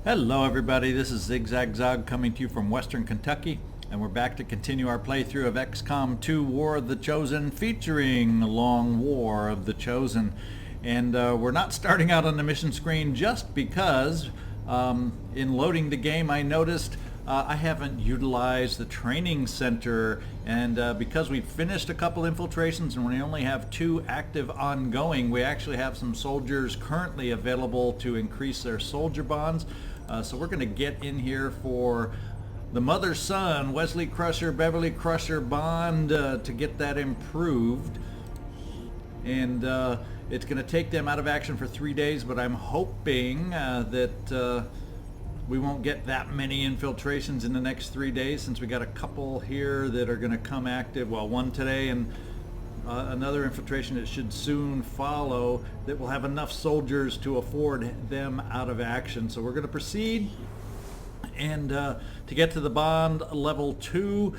Hello everybody, this is ZigZagZog coming to you from Western Kentucky, and we're back to continue our playthrough of XCom 2 War of the Chosen, featuring Long War of the Chosen. And we're not starting out on the mission screen just because in loading the game I noticed I haven't utilized the training center, and because we finished a couple infiltrations and we only have 2 active ongoing, we actually have some soldiers currently available to increase their soldier bonds. So we're going to get in here for the mother-son, Wesley Crusher, Beverly Crusher bond to get that improved. And it's going to take them out of action for 3 days, but I'm hoping that we won't get that many infiltrations in the next 3 days, since we got a couple here that are going to come active. Well, one today and another infiltration that should soon follow, that will have enough soldiers to afford them out of action. So we're going to proceed, and to get to the bond level 2,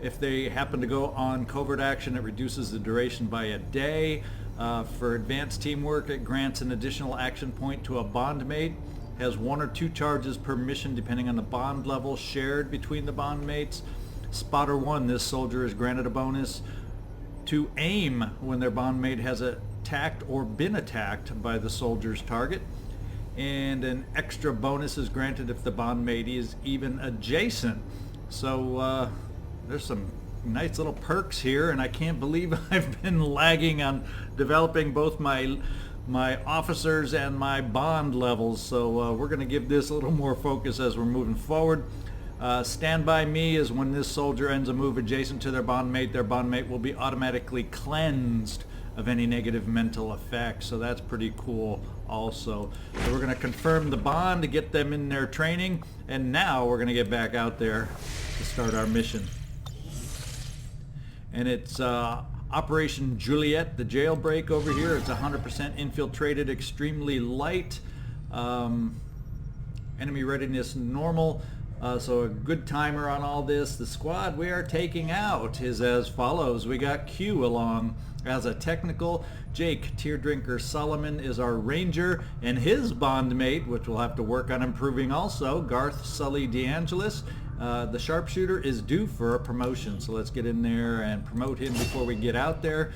if they happen to go on covert action, it reduces the duration by a day. For advanced teamwork, it grants an additional action point to a bond mate, has 1 or 2 charges per mission depending on the bond level shared between the bond mates. Spotter 1, this soldier is granted a bonus to aim when their bond mate has attacked or been attacked by the soldier's target, and an extra bonus is granted if the bond mate is even adjacent. So there's some nice little perks here, and I can't believe I've been lagging on developing both my officers and my bond levels. So we're going to give this a little more focus as we're moving forward. Stand by me is when this soldier ends a move adjacent to their bond mate will be automatically cleansed of any negative mental effects. So that's pretty cool also. So we're going to confirm the bond to get them in their training, and now we're going to get back out there to start our mission. And it's Operation Juliet, the jailbreak over here. It's 100% infiltrated, extremely light. Enemy readiness normal. So a good timer on all this. The squad we are taking out is as follows. We got Q along as a technical. Jake, Teardrinker Solomon is our ranger, and his bond mate, which we'll have to work on improving also, Garth, Sully, DeAngelis. The sharpshooter is due for a promotion, so let's get in there and promote him before we get out there.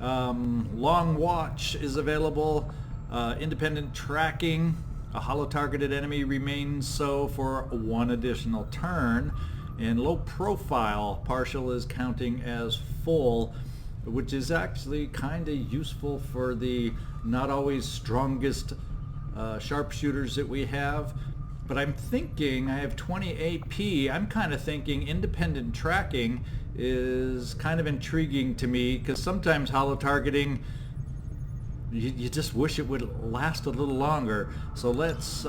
Long watch is available. Independent tracking. A holo-targeted enemy remains so for 1 additional turn. And low profile, partial is counting as full, which is actually kind of useful for the not always strongest sharpshooters that we have. But I'm thinking, I have 20 AP, I'm kind of thinking independent tracking is kind of intriguing to me, because sometimes holo-targeting, you just wish it would last a little longer. So let's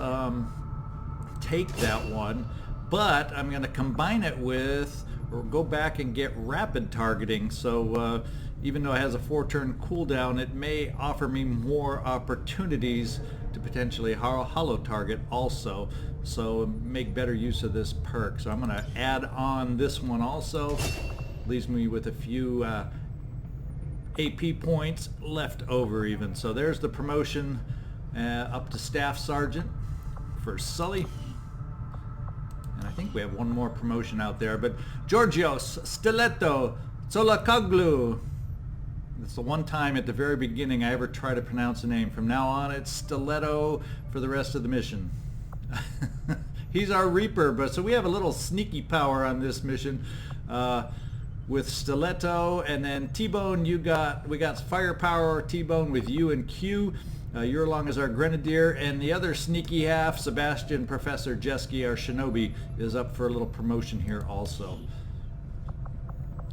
take that one, but I'm going to combine it with, or go back and get rapid targeting. So even though it has a 4-turn cooldown, it may offer me more opportunities to potentially holo target also. So make better use of this perk. So I'm going to add on this one also. Leaves me with a few AP points left over even. So there's the promotion up to Staff Sergeant for Sully. And I think we have one more promotion out there, but Georgios, Stiletto, Tsolakaglou. It's the one time at the very beginning I ever try to pronounce a name. From now on it's Stiletto for the rest of the mission. He's our Reaper, but so we have a little sneaky power on this mission. With Stiletto, and then T-Bone, we got firepower, T-Bone, with you and Q. You're along as our Grenadier, and the other sneaky half, Sebastian, Professor Jeski, our Shinobi, is up for a little promotion here also.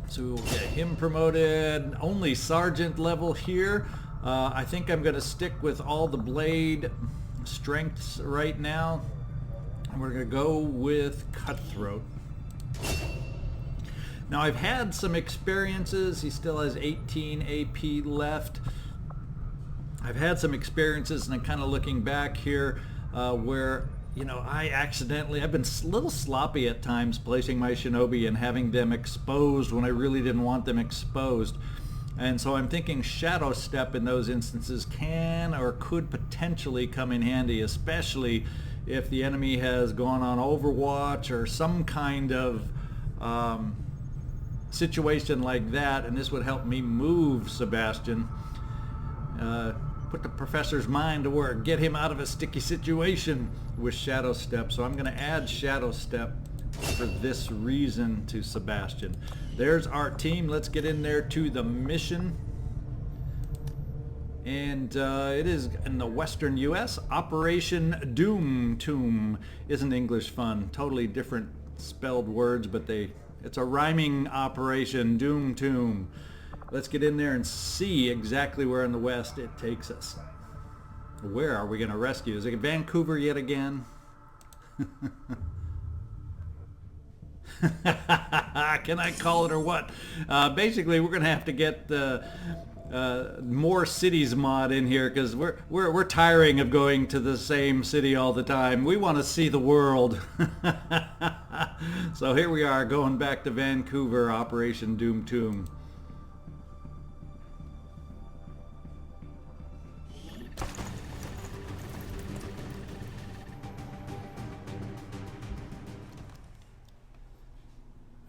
So we'll get him promoted. Only Sergeant level here. I think I'm going to stick with all the blade strengths right now. And we're going to go with Cutthroat. Now I've had some experiences. He still has 18 AP left. I've had some experiences, and I'm kind of looking back here where, you know, I've been a little sloppy at times placing my Shinobi and having them exposed when I really didn't want them exposed. And so I'm thinking Shadow Step in those instances can or could potentially come in handy, especially if the enemy has gone on Overwatch or some kind of situation like that, and this would help me move Sebastian. Put the professor's mind to work, get him out of a sticky situation with Shadow Step. So I'm going to add Shadow Step for this reason to Sebastian. There's our team. Let's get in there to the mission. And it is in the western U.S. Operation Doom Tomb. Isn't English fun? Totally different spelled words, but it's a rhyming operation, Doom Tomb. Let's get in there and see exactly where in the west it takes us. Where are we going to rescue? Is it Vancouver yet again? Can I call it or what? Basically, we're going to have to get the more cities mod in here, because we're tiring of going to the same city all the time. We want to see the world. So here we are going back to Vancouver, Operation Doom Tomb.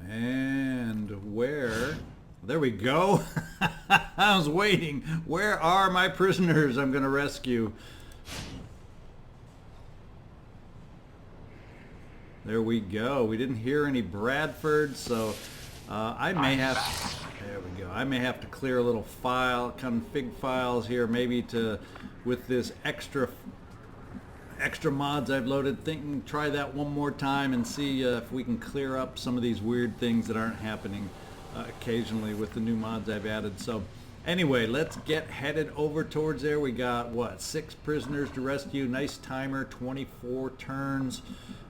And where? There we go. I was waiting. Where are my prisoners I'm going to rescue? There we go. We didn't hear any Bradford, so I may have... There we go. I may have to clear a little file, config files here, maybe with this extra mods I've loaded. Try that one more time and see if we can clear up some of these weird things that aren't happening occasionally with the new mods I've added. So anyway, let's get headed over towards there. We got, what, 6 prisoners to rescue. Nice timer, 24 turns,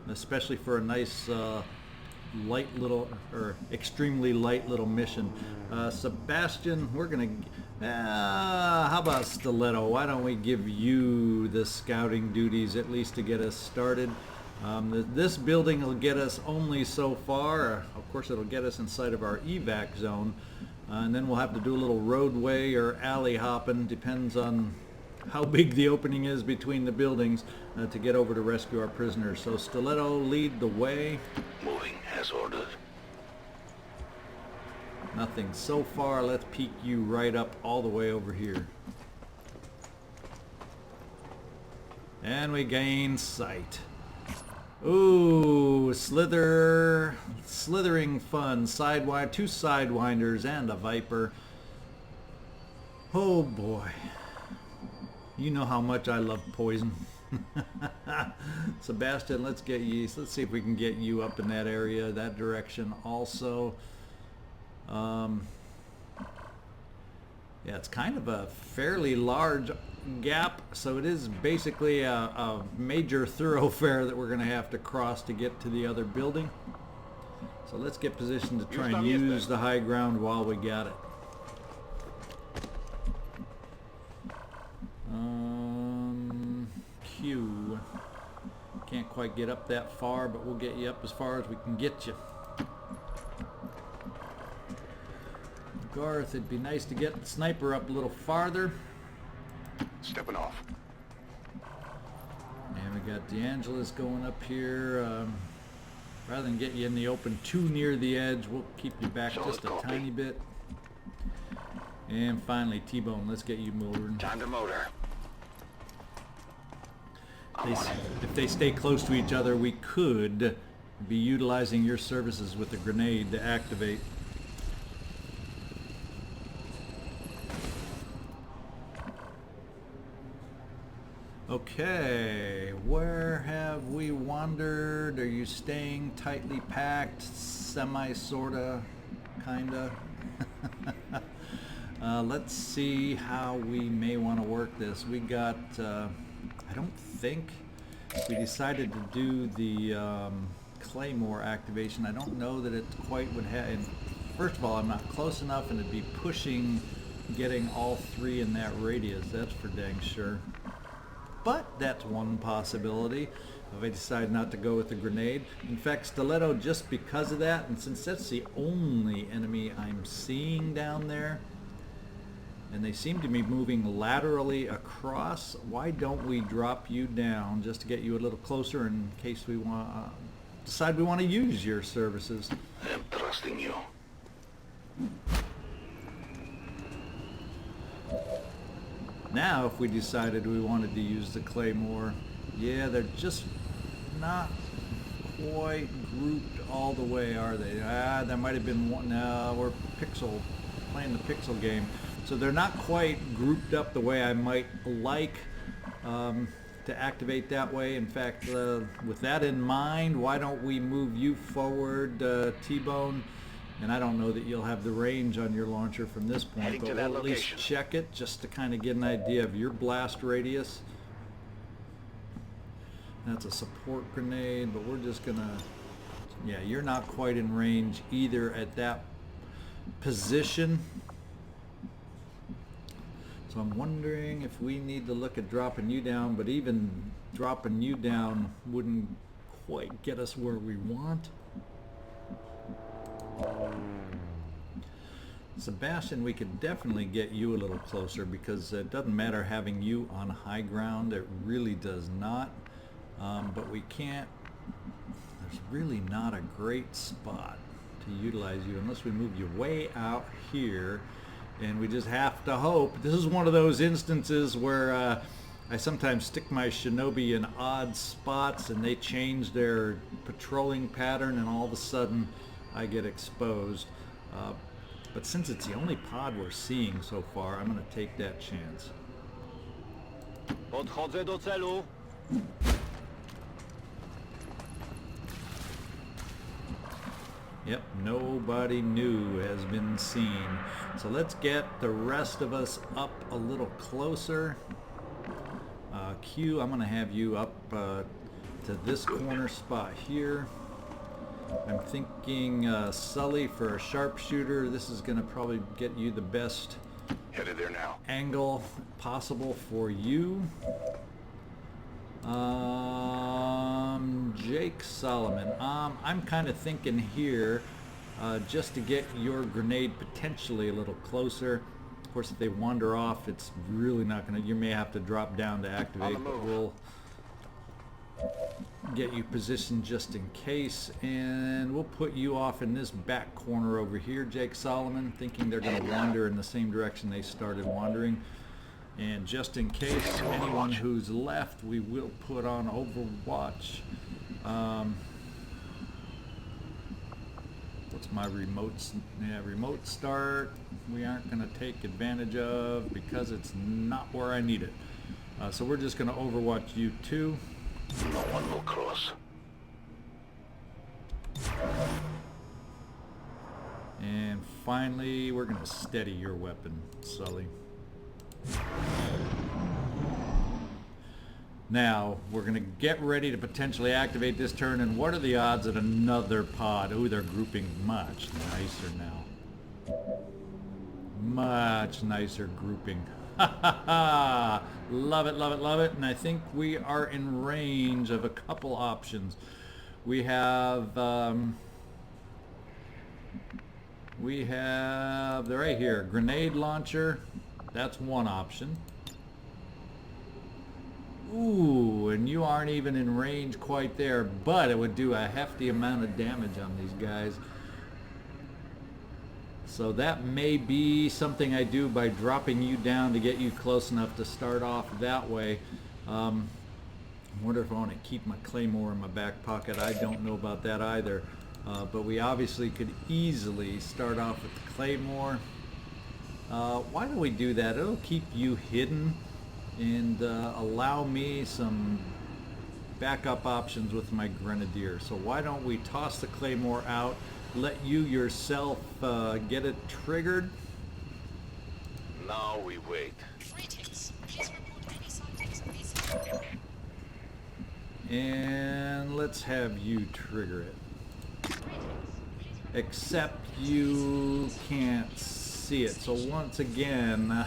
especially for a nice light little, or extremely light little mission. Sebastian, we're gonna how about Stiletto? Why don't we give you the scouting duties, at least to get us started. This building will get us only so far. Of course, it'll get us inside of our evac zone, and then we'll have to do a little roadway or alley hopping, depends on how big the opening is between the buildings, to get over to rescue our prisoners. So Stiletto, lead the way. Moving as ordered. Nothing so far. Let's peek you right up all the way over here. And we gain sight. Ooh, slithering fun. Sidewinder, 2 sidewinders and a viper. Oh boy. You know how much I love poison. Sebastian, let's see if we can get you up in that area, that direction also. Yeah, it's kind of a fairly large gap, so it is basically a major thoroughfare that we're going to have to cross to get to the other building. So let's get positioned to try and use the high ground while we got it. Q. Can't quite get up that far, but we'll get you up as far as we can get you. Garth, it'd be nice to get the sniper up a little farther. Stepping off. And we got DeAngelis going up here. Rather than get you in the open too near the edge, we'll keep you back just a tiny bit. And finally, T-Bone, let's get you moving. Time to motor. If they stay close to each other, we could be utilizing your services with a grenade to activate. Okay, where have we wandered? Are you staying tightly packed? Sorta, kinda? Let's see how we may want to work this. We got, I don't think we decided to do the Claymore activation. I don't know that it quite would have, and first of all, I'm not close enough, and it'd be pushing getting all 3 in that radius, that's for dang sure. But that's one possibility if I decide not to go with the grenade. In fact, Stiletto, just because of that, and since that's the only enemy I'm seeing down there, and they seem to be moving laterally across. Why don't we drop you down just to get you a little closer in case we decide we want to use your services? I'm trusting you. Now, if we decided we wanted to use the Claymore, yeah, they're just not quite grouped all the way, are they? There might have been one. No, we're playing the pixel game, so they're not quite grouped up the way I might like to activate that way. In fact, with that in mind, why don't we move you forward, T-Bone? And I don't know that you'll have the range on your launcher from this point, Heading but to we'll that at least location. check it just to kind of get an idea of your blast radius. That's a support grenade, but we're just gonna, yeah, you're not quite in range either at that position. So I'm wondering if we need to look at dropping you down, but even dropping you down wouldn't quite get us where we want. Sebastian, we could definitely get you a little closer, because it doesn't matter having you on high ground. It really does not. But we can't, there's really not a great spot to utilize you unless we move you way out here, and we just have to hope. This is one of those instances where I sometimes stick my shinobi in odd spots and they change their patrolling pattern, and all of a sudden I get exposed. But since it's the only pod we're seeing so far, I'm going to take that chance. Yep, nobody new has been seen. So let's get the rest of us up a little closer. Q, I'm going to have you up to this corner spot here. I'm thinking Sully for a sharpshooter. This is going to probably get you the best Headed there now. angle possible for you. Jake Solomon. I'm kind of thinking here, just to get your grenade potentially a little closer. Of course, if they wander off, it's really not going to, you may have to drop down to activate, but we'll get you positioned just in case, and we'll put you off in this back corner over here, Jake Solomon, thinking they're going to wander in the same direction they started wandering. And just in case anyone who's left, we will put on Overwatch. What's my remote? Yeah, remote start. We aren't going to take advantage of because it's not where I need it. So we're just going to Overwatch you too. No one will cross. And finally, we're going to steady your weapon, Sully. Now, we're going to get ready to potentially activate this turn, and what are the odds that another pod... Oh, they're grouping much nicer now. Much nicer grouping. Ha ha ha! Love it, love it, love it. And I think we are in range of a couple options. We have... they're right here, grenade launcher. That's one option. Ooh, and you aren't even in range quite there, but it would do a hefty amount of damage on these guys. So that may be something I do by dropping you down to get you close enough to start off that way. I wonder if I want to keep my Claymore in my back pocket. I don't know about that either. But we obviously could easily start off with the Claymore. Why don't we do that? It'll keep you hidden and allow me some backup options with my Grenadier. So why don't we toss the Claymore out, let you yourself get it triggered. Now we wait. Greetings. Please report any sightings of these areas. And let's have you trigger it. Except you can't see it. So once again,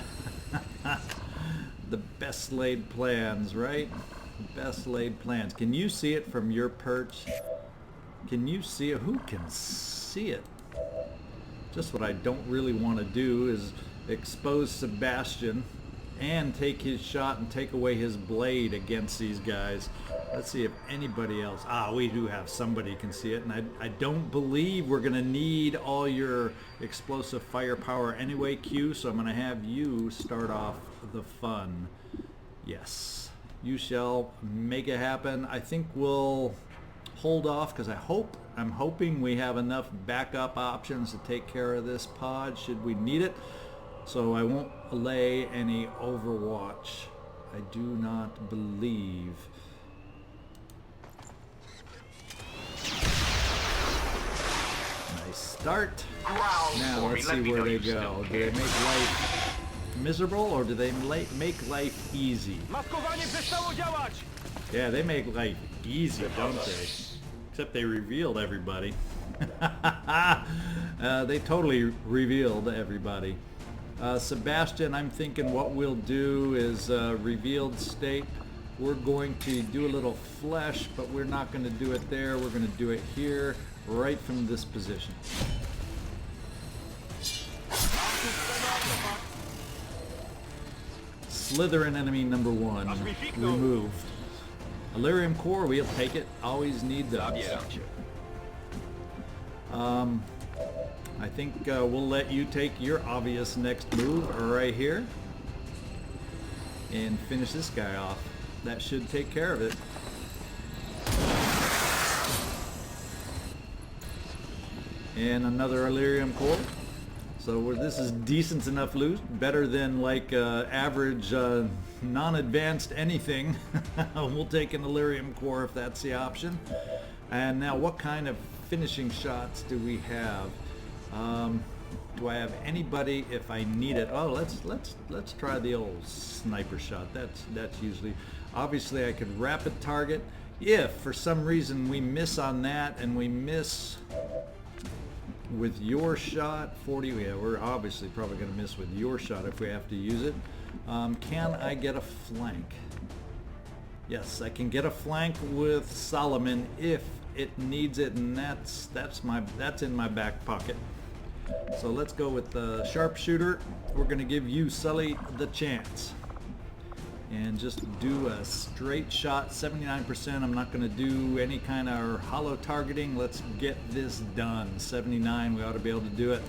the best laid plans, right? Best laid plans. Can you see it from your perch? Can you see it? Who can see it? Just what I don't really want to do is expose Sebastian and take his shot and take away his blade against these guys. Let's see if anybody else... we do have somebody can see it, and I don't believe we're going to need all your explosive firepower anyway, Q, so I'm going to have you start off the fun. Yes, you shall make it happen. I think we'll hold off because I'm hoping we have enough backup options to take care of this pod should we need it. So I won't lay any Overwatch. I do not believe. Nice start. Now let's see where they go. Do they make life miserable or do they make life easy? Yeah, they make life easy, don't they? Except they revealed everybody. They totally revealed everybody. Sebastian, I'm thinking what we'll do is revealed state. We're going to do a little flesh, but we're not going to do it there. We're going to do it here, right from this position. Slytherin enemy number 1 removed. Elerium core, we'll take it. Always need those. I think we'll let you take your obvious next move right here and finish this guy off. That should take care of it. And another Elerium core. So this is decent enough loot, better than like average non-advanced anything. We'll take an Elerium core if that's the option. And now what kind of finishing shots do we have? Do I have anybody if I need it? Oh, let's try the old sniper shot. That's usually, obviously I could rapid target. If for some reason we miss on that and we miss with your shot, 40, yeah, we're obviously probably going to miss with your shot if we have to use it. Can I get a flank? Yes, I can get a flank with Solomon if it needs it, and that's in my back pocket. So let's go with the sharpshooter. We're going to give you, Sully, the chance. And just do a straight shot, 79%. I'm not going to do any kind of hollow targeting. Let's get this done. 79, we ought to be able to do it.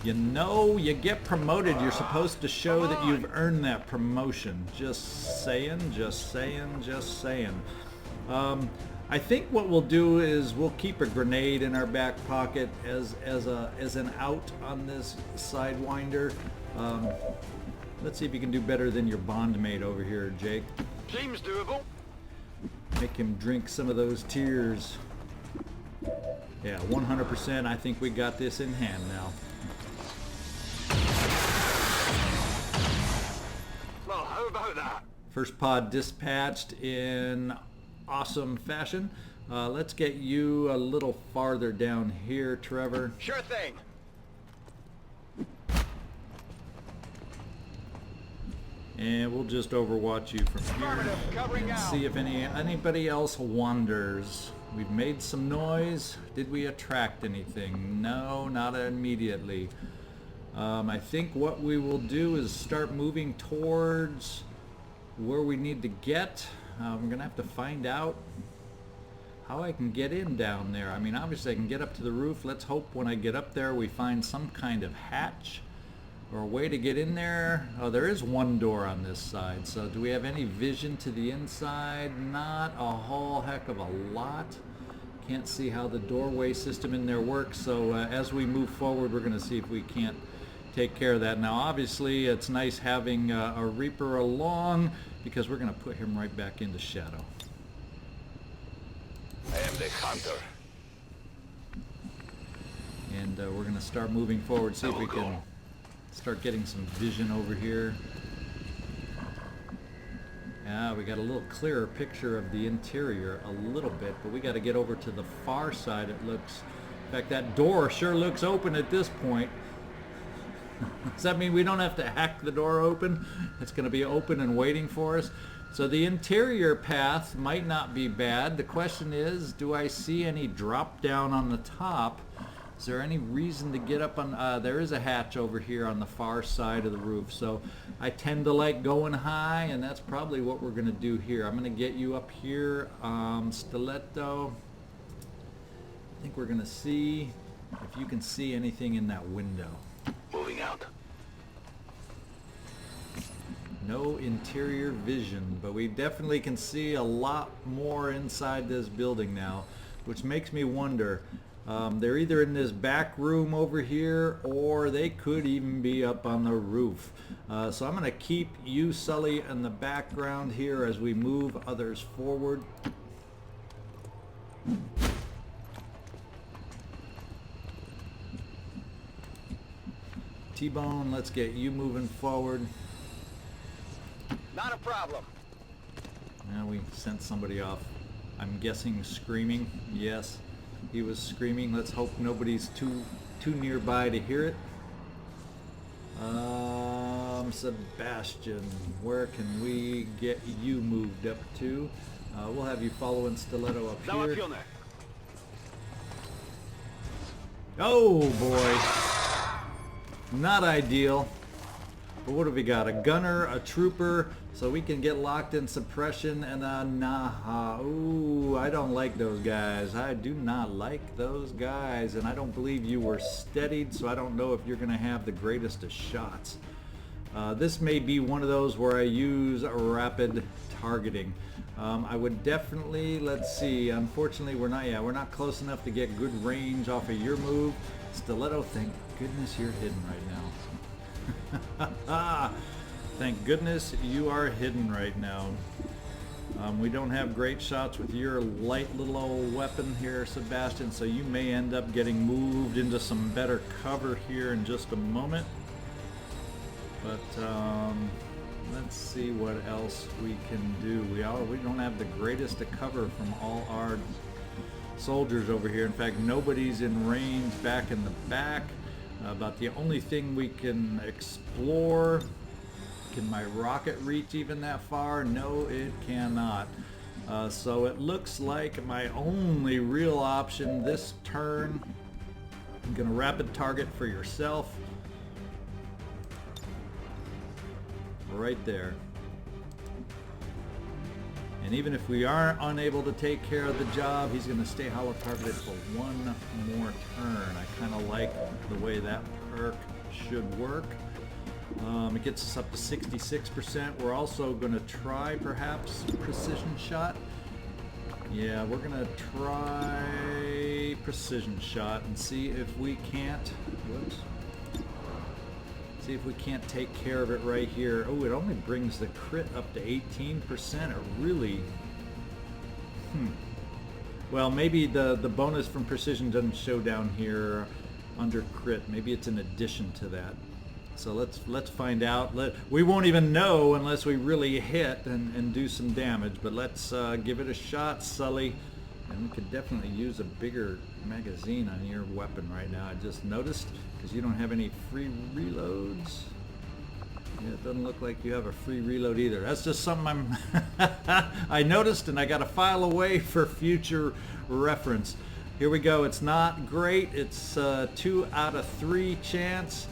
You know, you get promoted, you're supposed to show that you've earned that promotion. Just saying, just saying, just saying. I think what we'll do is we'll keep a grenade in our back pocket as an out on this Sidewinder. Let's see if you can do better than your bondmate over here, Jake. Seems doable. Make him drink some of those tears. Yeah, 100%. I think we got this in hand now. Well, how about that? First pod dispatched in awesome fashion. Let's get you a little farther down here, Trevor. Sure thing. And we'll just overwatch you from here and see if anybody else wanders. We've made some noise. Did we attract anything? No, not immediately. I think what we will do is start moving towards where we need to get. We're gonna have to find out how I can get in down there. I mean, obviously I can get up to the roof. Let's hope when I get up there we find some kind of hatch or a way to get in there. Oh, there is one door on this side. So do we have any vision to the inside? Not a whole heck of a lot. Can't see how the doorway system in there works. So as we move forward, we're gonna see if we can't take care of that. Now obviously it's nice having a Reaper along because we're going to put him right back into shadow. I am the hunter. And we're going to start moving forward, see if we can start getting some vision over here. Yeah, we got a little clearer picture of the interior a little bit, but we got to get over to the far side. It looks, in fact, that door sure looks open at this point. Does that mean we don't have to hack the door open? It's going to be open and waiting for us. So the interior path might not be bad. The question is, do I see any drop down on the top Is there any reason to get up on... there is a hatch over here on the far side of the roof. So I tend to like going high, and that's probably what we're going to do here. I'm going to get you up here, Stiletto. I think we're going to see if you can see anything in that window. Moving out. No interior vision, but we definitely can see a lot more inside this building now, which makes me wonder. They're either in this back room over here, or they could even be up on the roof. So I'm going to keep you, Sully, in the background here as we move others forward. T-Bone, let's get you moving forward. Not a problem. Now we sent somebody off. I'm guessing screaming. Yes, he was screaming. Let's hope nobody's too nearby to hear it. Sebastian, where can we get you moved up to? We'll have you following Stiletto up here. Oh boy, not ideal. But what have we got? A gunner, a trooper, so we can get locked in suppression, and a Naha. Ooh, I don't like those guys. I do not like those guys, and I don't believe you were steadied, so I don't know if you're going to have the greatest of shots. This may be one of those where I use a rapid targeting. I would definitely, let's see, unfortunately we're not close enough to get good range off of your move. Stiletto, thank goodness you're hidden right now. Thank goodness you are hidden right now. We don't have great shots with your light little old weapon here, Sebastian, so you may end up getting moved into some better cover here in just a moment. But let's see what else we can do. We don't have the greatest of cover from all our soldiers over here. In fact, nobody's in range back in the back. About the only thing we can explore. Can my rocket reach even that far? No, it cannot. So it looks like my only real option this turn, I'm gonna rapid target for yourself. Right there. And even if we are unable to take care of the job, he's going to stay hollow targeted for one more turn. I kind of like the way that perk should work. It gets us up to 66%. We're also going to try perhaps precision shot. Yeah, we're going to try precision shot and see if we can't... Whoops. See if we can't take care of it right here. Oh, it only brings the crit up to 18%. It really... Well, maybe the bonus from precision doesn't show down here under crit. Maybe it's in addition to that. So let's find out. We won't even know unless we really hit and do some damage. But let's give it a shot, Sully. And we could definitely use a bigger magazine on your weapon right now. I just noticed, because you don't have any free reloads. Yeah, it doesn't look like you have a free reload either. That's just something I noticed, and I got to file away for future reference. Here we go. It's not great. It's 2 out of 3 chance.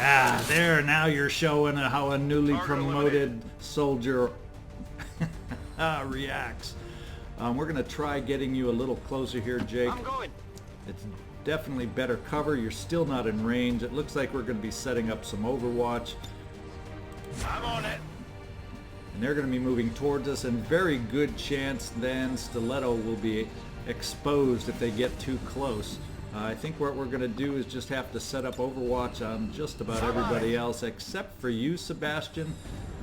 Ah, there. Now you're showing how a newly promoted soldier reacts. We're going to try getting you a little closer here, Jake. I'm going. It's definitely better cover. You're still not in range. It looks like we're going to be setting up some Overwatch. I'm on it. And they're going to be moving towards us, and very good chance then Stiletto will be exposed if they get too close. I think what we're going to do is just have to set up Overwatch on just about everybody else except for you, Sebastian.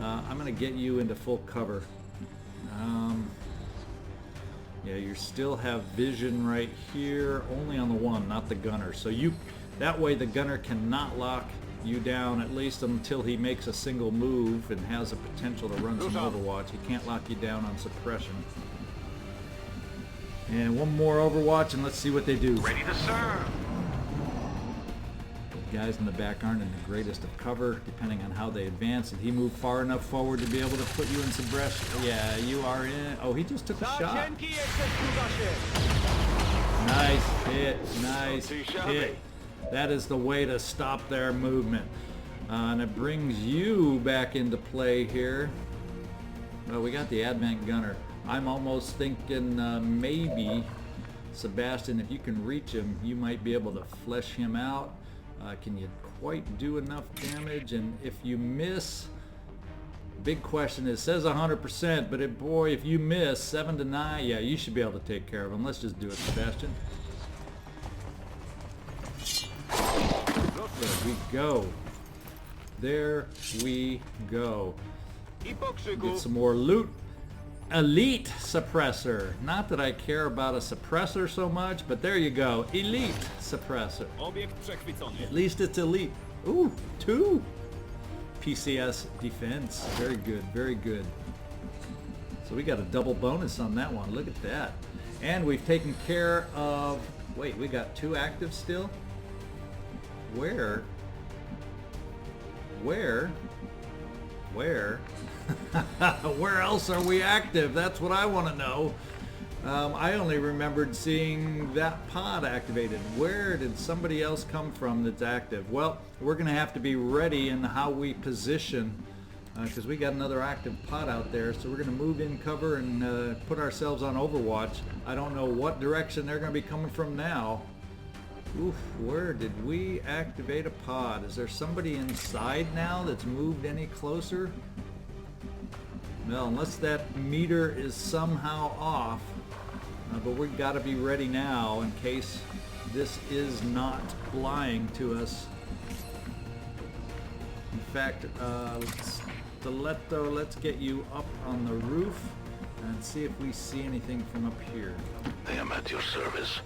I'm going to get you into full cover. Yeah, you still have vision right here, only on the one, not the gunner. So that way the gunner cannot lock you down, at least until he makes a single move and has a potential to run some Overwatch. He can't lock you down on suppression. And one more Overwatch, and let's see what they do. Ready to serve. Guys in the back aren't in the greatest of cover, depending on how they advance. Did he move far enough forward to be able to put you in some breast? Yeah, you are in. Oh, he just took a shot. Nice hit, nice hit. That is the way to stop their movement. And it brings you back into play here. Well, we got the Advent Gunner. I'm almost thinking maybe, Sebastian, if you can reach him, you might be able to flesh him out. Can you quite do enough damage? And if you miss, big question is, it says 100%, but boy, if you miss 7 to 9, yeah, you should be able to take care of him. Let's just do it, Sebastian. There we go. There we go. Get some more loot. Elite suppressor. Not that I care about a suppressor so much, but there you go. Elite suppressor. At least it's elite. Ooh, 2. PCS defense. Very good, very good. So we got a double bonus on that one. Look at that. And we've taken care of... Wait, we got 2 active still? Where? Where else are we active? That's what I want to know. I only remembered seeing that pod activated. Where did somebody else come from that's active? Well, we're going to have to be ready in how we position, because we got another active pod out there. So we're going to move in cover and put ourselves on Overwatch. I don't know what direction they're going to be coming from now. Oof, where did we activate a pod? Is there somebody inside now that's moved any closer? Well, unless that meter is somehow off, but we've got to be ready now in case this is not lying to us. In fact, Stiletto, let's get you up on the roof and see if we see anything from up here. I am at your service.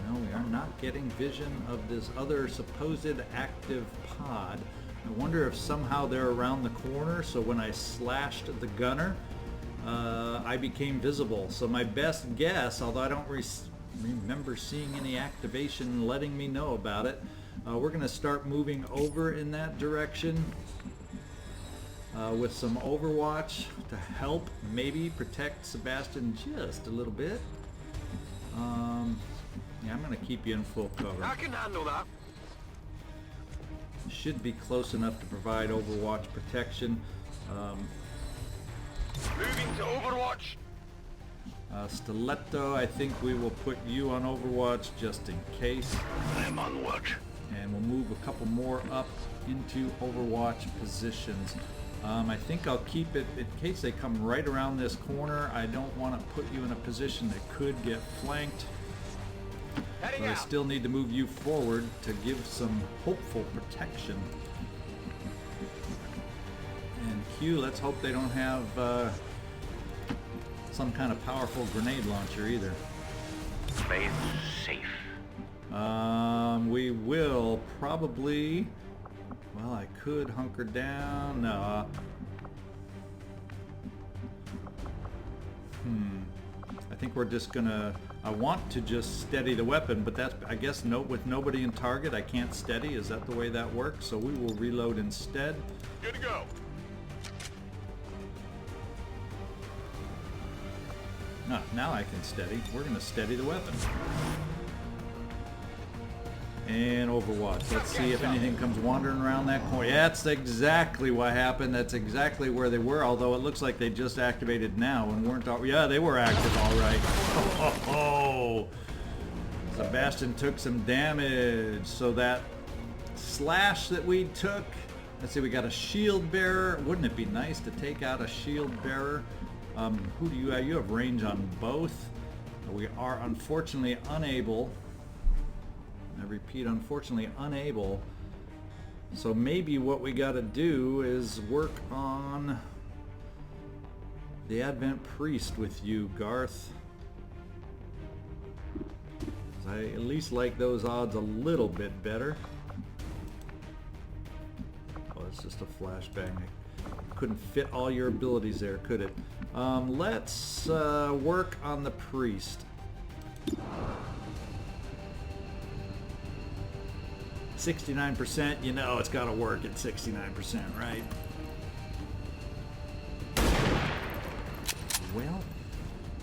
No, we are not getting vision of this other supposed active pod. I wonder if somehow they're around the corner, so when I slashed the gunner, I became visible. So my best guess, although I don't remember seeing any activation letting me know about it, we're going to start moving over in that direction with some Overwatch to help maybe protect Sebastian just a little bit. Yeah, I'm going to keep you in full cover. I can handle that. Should be close enough to provide Overwatch protection. Moving to Overwatch. Stiletto, I think we will put you on Overwatch just in case. I am on watch. And we'll move a couple more up into Overwatch positions. I think I'll keep it in case they come right around this corner. I don't want to put you in a position that could get flanked. But I still need to move you forward to give some hopeful protection. And Q, let's hope they don't have some kind of powerful grenade launcher either. Play safe. We will probably... Well, I could hunker down. No. I think we're just gonna... I want to just steady the weapon, but that's, I guess, with nobody in target, I can't steady. Is that the way that works? So we will reload instead. Good to go. Now I can steady. We're gonna steady the weapon. And Overwatch. Let's see if anything comes wandering around that corner. Yeah, that's exactly what happened. That's exactly where they were, although it looks like they just activated now and weren't... Yeah, they were active, all right. Oh, Sebastian took some damage. So that slash that we took... Let's see, we got a shield bearer. Wouldn't it be nice to take out a shield bearer? Who do you have? You have range on both. We are unfortunately unable... I repeat, unfortunately unable. So maybe what we got to do is work on the Advent Priest with you, Garth. I at least like those odds a little bit better. Oh, it's just a flashbang. I couldn't fit all your abilities there, could it? Let's work on the Priest. 69%, you know it's got to work at 69%, right? Well,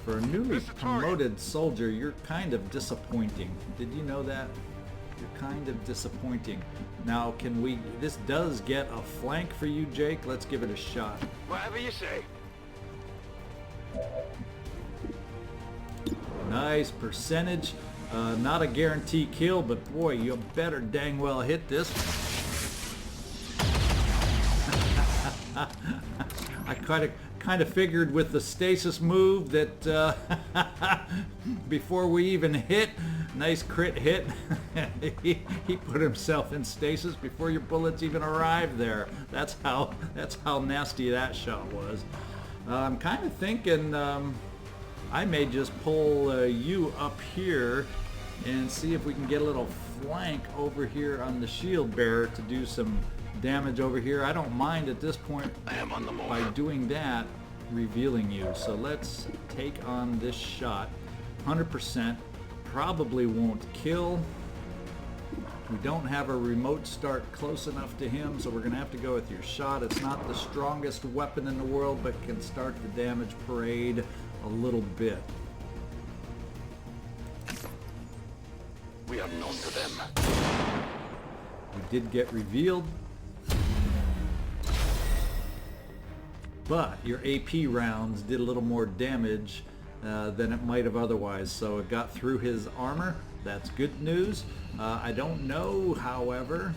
for a newly promoted soldier, you're kind of disappointing. Did you know that? You're kind of disappointing. Now, can we... This does get a flank for you, Jake. Let's give it a shot. Whatever you say. Nice percentage. Not a guarantee kill, but boy, you better dang well hit this. I kind of figured with the stasis move that before we even hit, nice crit hit, he put himself in stasis before your bullets even arrived there. That's how nasty that shot was. I'm kind of thinking I may just pull you up here and see if we can get a little flank over here on the shield bearer to do some damage over here. I don't mind at this point I am on the move. by doing that revealing you. So let's take on this shot. 100%, probably won't kill. We don't have a remote start close enough to him, so we're gonna have to go with your shot. It's not the strongest weapon in the world, but can start the damage parade a little bit. We are known to them. We did get revealed, but your AP rounds did a little more damage than it might have otherwise, so it got through his armor. That's good news. I don't know, however,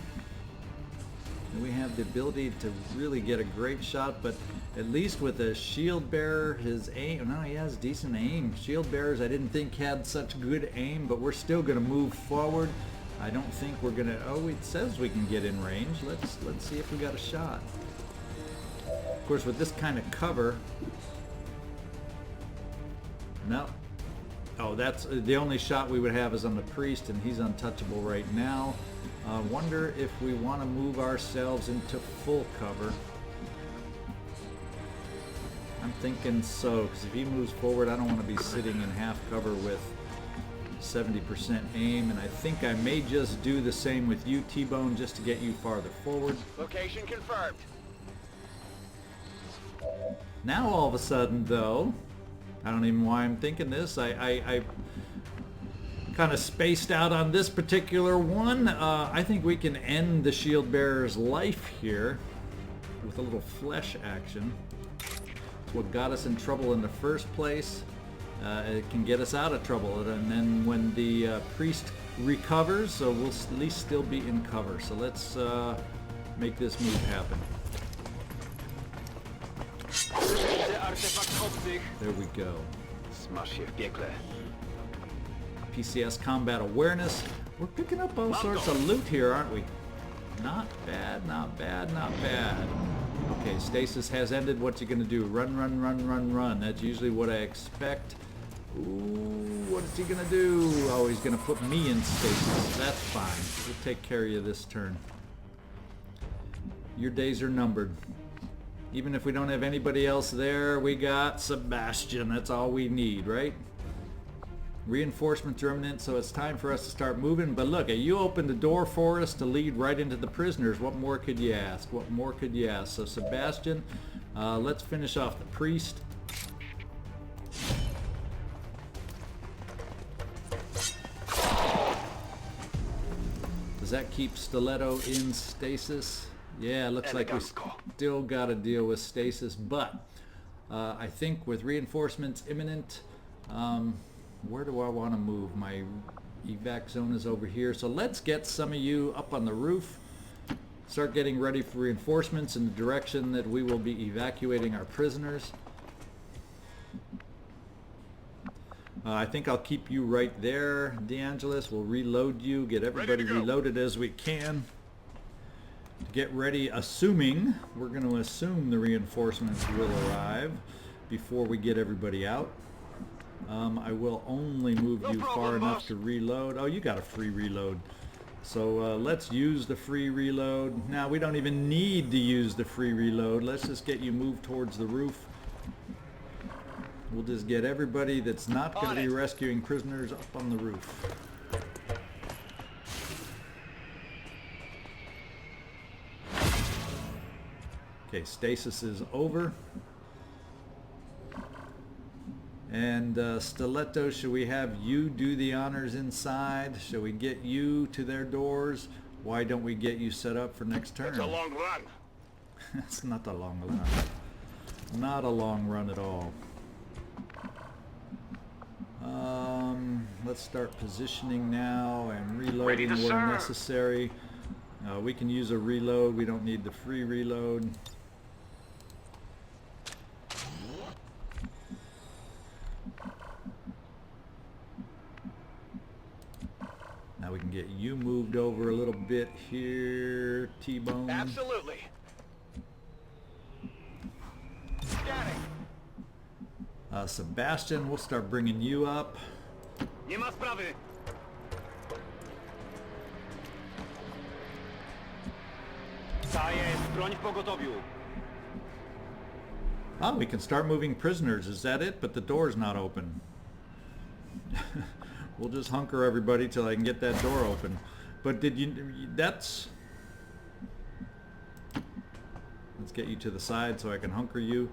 we have the ability to really get a great shot, but at least with a shield bearer, his aim, no, he has decent aim. Shield bearers I didn't think had such good aim, but we're still going to move forward. I don't think we're going to, oh, it says we can get in range. Let's see if we got a shot. Of course, with this kind of cover, no. Oh, that's the only shot we would have is on the priest, and he's untouchable right now. Wonder if we want to move ourselves into full cover. I'm thinking so, because if he moves forward, I don't want to be sitting in half cover with 70% aim, and I think I may just do the same with you, T-Bone, just to get you farther forward. Location confirmed. Now all of a sudden, though, I don't even know why I'm thinking this. I kind of spaced out on this particular one. I think we can end the shield bearer's life here with a little flesh action. It's what got us in trouble in the first place. It can get us out of trouble, and then when the priest recovers, so we'll at least still be in cover. So let's make this move happen. There we go. Smash your piekle. PCS combat awareness. We're picking up all sorts of loot here, aren't we? Not bad, not bad, not bad. Okay, stasis has ended. What's he gonna do? Run, run, run, run, run. That's usually what I expect. Ooh, what is he gonna do? Oh, he's gonna put me in stasis. That's fine. We'll take care of you this turn. Your days are numbered. Even if we don't have anybody else there, we got Sebastian. That's all we need, right? Reinforcements are imminent, so it's time for us to start moving. But look, you opened the door for us to lead right into the prisoners. What more could you ask? What more could you ask? So Sebastian, let's finish off the priest. Does that keep Stiletto in stasis? Yeah, looks like we still got to deal with stasis, but I think with reinforcements imminent, where do I want to move? My evac zone is over here, so let's get some of you up on the roof. Start getting ready for reinforcements in the direction that we will be evacuating our prisoners. I think I'll keep you right there, DeAngelis. We'll reload you, get everybody reloaded as we can. Get ready, assuming, we're going to assume the reinforcements will arrive before we get everybody out. I will only move you far enough to reload. Oh, you got a free reload. So let's use the free reload. Now, we don't even need to use the free reload. Let's just get you moved towards the roof. We'll just get everybody that's not going to be rescuing prisoners up on the roof. Okay, stasis is over. And Stiletto, should we have you do the honors inside? Shall we get you to their doors? Why don't we get you set up for next turn? It's a long run. It's not a long run. Not a long run at all. Let's start positioning now and reloading where necessary. We can use a reload. We don't need the free reload. Now we can get you moved over a little bit here, T-Bone. Absolutely. Scanning. Sebastian, we'll start bringing you up. Nie ma sprawy. Ta jest, broń w pogotowiu. Oh, we can start moving prisoners. Is that it? But the door's not open. We'll just hunker everybody till I can get that door open. But did you... That's... Let's get you to the side so I can hunker you.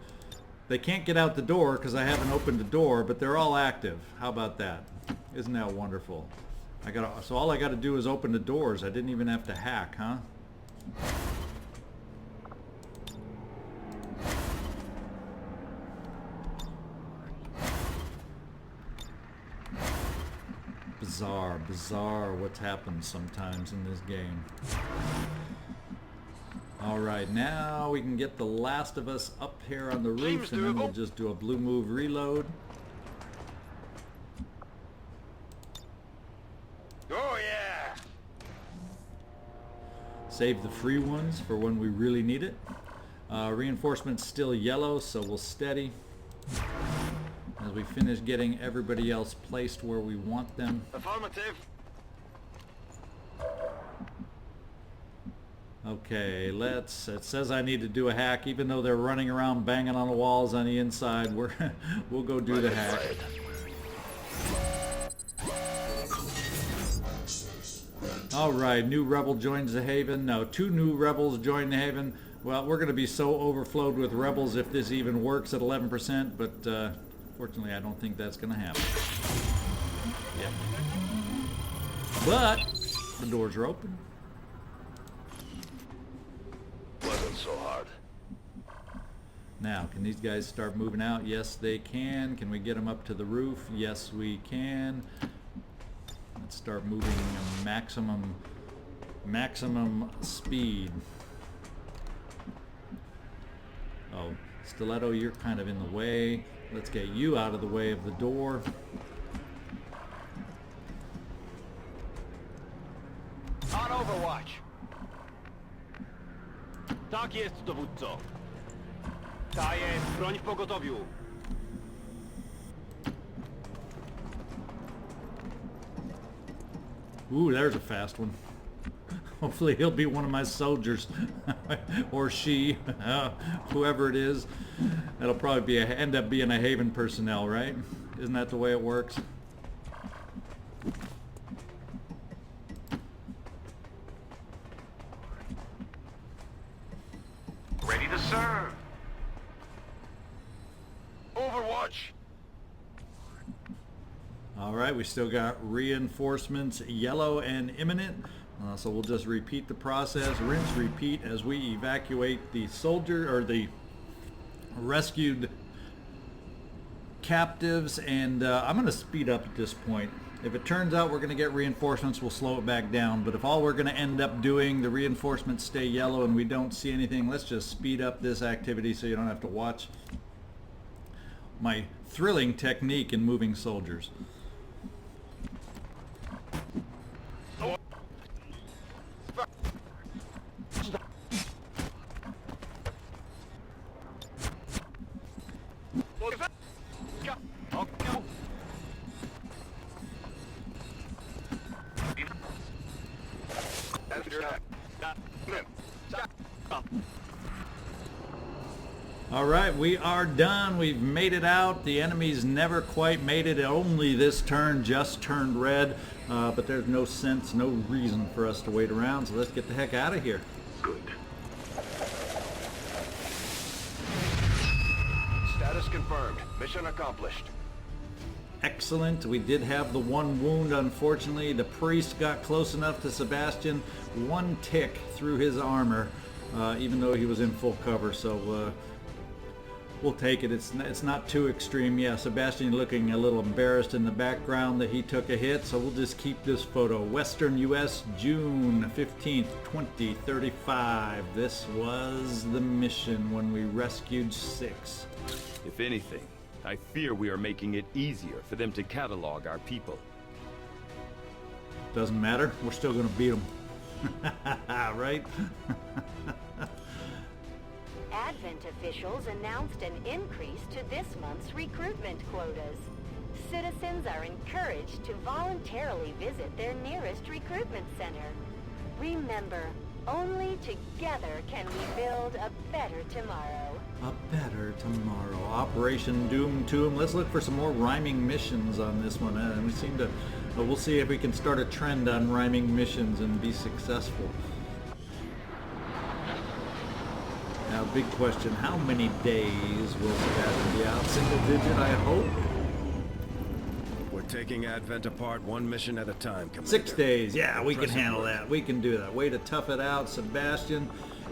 They can't get out the door because I haven't opened the door, but they're all active. How about that? Isn't that wonderful? So all I got to do is open the doors. I didn't even have to hack, huh? Bizarre what happens sometimes in this game. Alright, now we can get the last of us up here on the roof, and then we'll just do a blue move reload. Oh yeah! Save the free ones for when we really need it. Reinforcement's still yellow, so we'll steady as we finish getting everybody else placed where we want them. Affirmative. Okay, it says I need to do a hack, even though they're running around banging on the walls on the inside. We'll go do the hack. Alright, new rebel joins the Haven. No, 2 new rebels join the Haven. Well, we're going to be so overflowed with rebels if this even works at 11%, but fortunately I don't think that's going to happen. Yep. But the doors are open. Wasn't so hard. Now, can these guys start moving out? Yes, they can. Can we get them up to the roof? Yes, we can. Let's start moving maximum speed. Oh, Stiletto, you're kind of in the way. Let's get you out of the way of the door. On Overwatch. Tak jest, dowódco. Ta jest, broń w pogotowiu. Ooh, there's a fast one. Hopefully he'll be one of my soldiers. Or she, whoever it is. That'll probably end up being a Haven personnel, right? Isn't that the way it works? Ready to serve. Overwatch. Alright, we still got reinforcements yellow and imminent. So we'll just repeat the process, rinse, repeat as we evacuate the soldier or the rescued captives. And I'm going to speed up at this point. If it turns out we're going to get reinforcements, we'll slow it back down. But if all we're going to end up doing, the reinforcements stay yellow and we don't see anything, let's just speed up this activity so you don't have to watch my thrilling technique in moving soldiers. Alright, we are done. We've made it out. The enemy's never quite made it. Only this turn just turned red. But there's no sense, no reason for us to wait around. So let's get the heck out of here. Good. confirmed. Mission accomplished. Excellent. We did have the one wound, unfortunately. The priest got close enough to Sebastian. One tick through his armor, even though he was in full cover. So we'll take it. It's not too extreme. Yeah, Sebastian looking a little embarrassed in the background that he took a hit. So we'll just keep this photo. Western U.S., June 15th, 2035. This was the mission when we rescued 6. If anything, I fear we are making it easier for them to catalog our people. Doesn't matter. We're still going to beat them. Right? Advent officials announced an increase to this month's recruitment quotas. Citizens are encouraged to voluntarily visit their nearest recruitment center. Remember, only together can we build a better tomorrow. A better tomorrow. Operation Doom Tomb. Let's look for some more rhyming missions on this one. And we seem to... we'll see if we can start a trend on rhyming missions and be successful. Now, big question. How many days will Sebastian be out? Single digit, I hope? We're taking Advent apart one mission at a time, Commander. 6 days. Yeah, we can Impressive handle work. that. We can do that. Way to tough it out, Sebastian.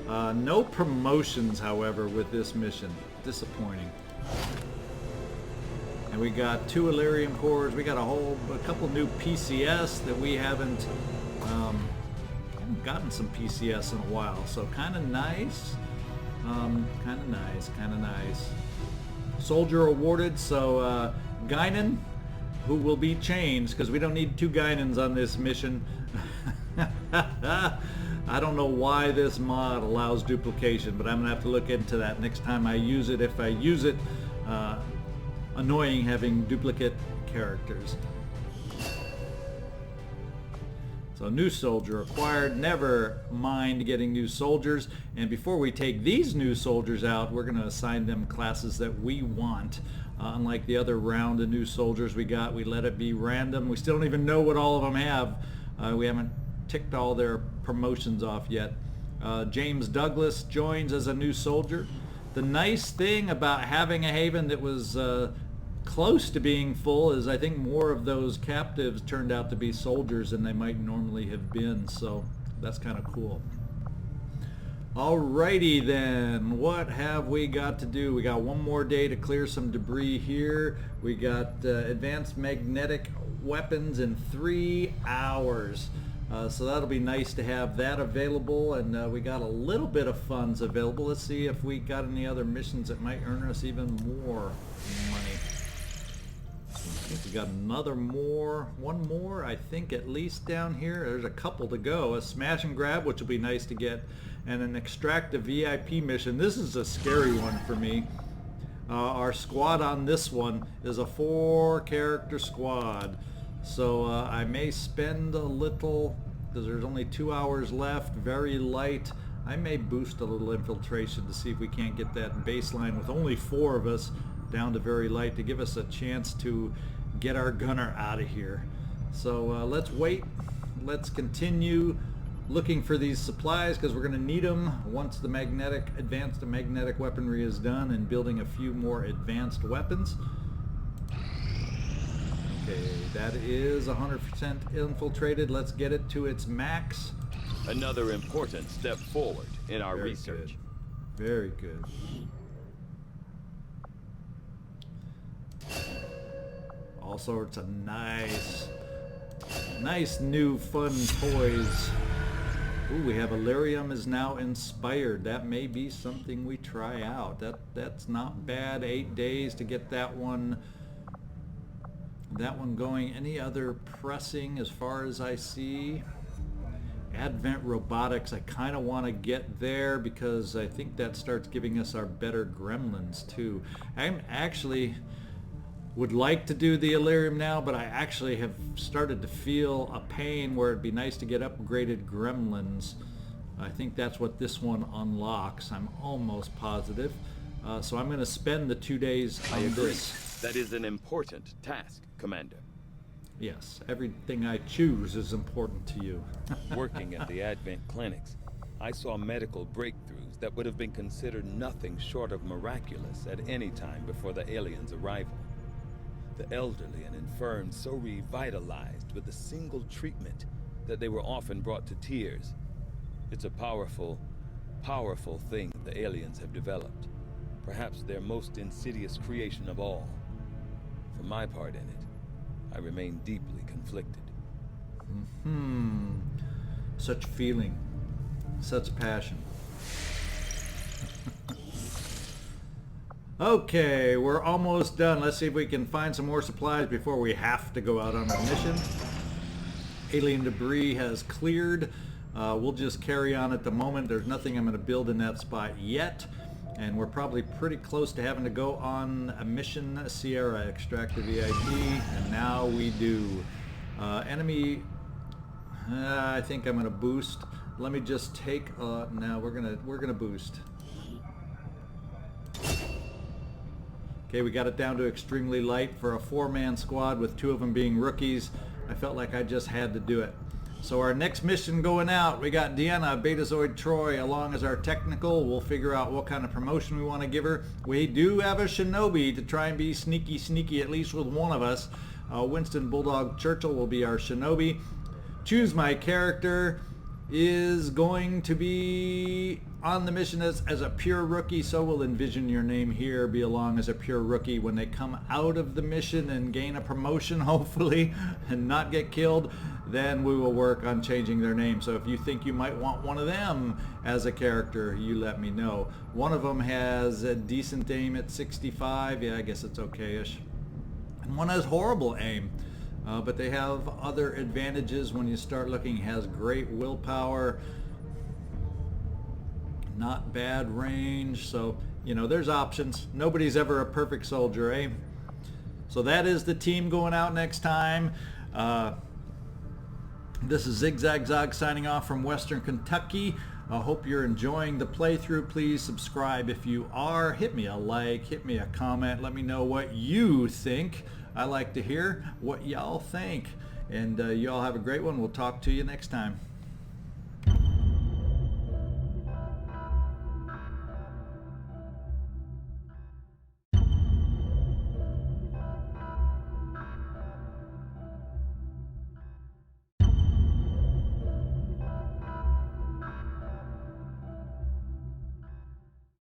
No promotions, however, with this mission. Disappointing. And we got 2 Illyrium cores. We got a couple new PCS that we haven't gotten some PCS in a while. So kind of nice. Kind of nice. Soldier awarded. So Guinan, who will be changed because we don't need 2 Guinans on this mission. I don't know why this mod allows duplication, but I'm gonna have to look into that next time I use it. If I use it, annoying having duplicate characters. So new soldier acquired. Never mind getting new soldiers. And before we take these new soldiers out, we're gonna assign them classes that we want. Unlike the other round of new soldiers we got, we let it be random. We still don't even know what all of them have. We haven't ticked all their promotions off yet. James Douglas joins as a new soldier. The nice thing about having a haven that was close to being full is I think more of those captives turned out to be soldiers than they might normally have been, so that's kind of cool. Alrighty then, what have we got to do? We got one more day to clear some debris here. We got advanced magnetic weapons in 3 hours. So that'll be nice to have that available, and we got a little bit of funds available. Let's see if we got any other missions that might earn us even more money. I think we got one more, I think, at least down here. There's a couple to go. A smash and grab, which will be nice to get, and an extract a VIP mission. This is a scary one for me. Our squad on this one is a 4-character squad. So I may spend a little, because there's only 2 hours left, very light. I may boost a little infiltration to see if we can't get that baseline with only 4 of us down to very light to give us a chance to get our gunner out of here. So let's wait. Let's continue looking for these supplies because we're going to need them once the advanced magnetic weaponry is done and building a few more advanced weapons. Okay, that is 100% infiltrated. Let's get it to its max. Another important step forward in our research. Good. Very good. All sorts of nice new fun toys. Ooh, we have Illyrium is now inspired. That may be something we try out. That's not bad. 8 days to get that one going. Any other pressing as far as I see? Advent Robotics, I kind of want to get there because I think that starts giving us our better gremlins too. I'm actually would like to do the Illyrium now, but I actually have started to feel a pain where it'd be nice to get upgraded gremlins. I think that's what this one unlocks. I'm almost positive. So I'm going to spend the 2 days on I agree. this. That is an important task, Commander. Yes, everything I choose is important to you. Working at the Advent clinics, I saw medical breakthroughs that would have been considered nothing short of miraculous at any time before the aliens' arrival. The elderly and infirm so revitalized with a single treatment that they were often brought to tears. It's a powerful, powerful thing the aliens have developed. Perhaps their most insidious creation of all. For my part in it, I remain deeply conflicted. Such feeling. Such passion. Okay, we're almost done. Let's see if we can find some more supplies before we have to go out on our mission. Alien debris has cleared. We'll just carry on at the moment. There's nothing I'm going to build in that spot yet. And we're probably pretty close to having to go on a mission. Sierra, extract the VIP, and now we do. Enemy, I think I'm going to boost. Let me just take, now we're gonna boost. Okay, we got it down to extremely light for a 4-man squad with 2 of them being rookies. I felt like I just had to do it. So our next mission going out, we got Deanna, Betazoid Troy along as our technical. We'll figure out what kind of promotion we want to give her. We do have a Shinobi to try and be sneaky at least with one of us. Winston Bulldog Churchill will be our Shinobi. Choose my character is going to be on the mission as a pure rookie, so we'll envision your name here be along as a pure rookie. When they come out of the mission and gain a promotion, hopefully, and not get killed, then we will work on changing their name. So if you think you might want one of them as a character, you let me know. One of them has a decent aim at 65. Yeah, I guess it's okay-ish. And one has horrible aim. But they have other advantages when you start looking. Has great willpower, not bad range, so you know there's options. Nobody's ever a perfect soldier, eh? So that is the team going out next time. This is ZigZagZog signing off from Western Kentucky. I hope you're enjoying the playthrough. Please subscribe if you are. Hit me a like, hit me a comment, let me know what you think. I like to hear what y'all think. And y'all have a great one. We'll talk to you next time.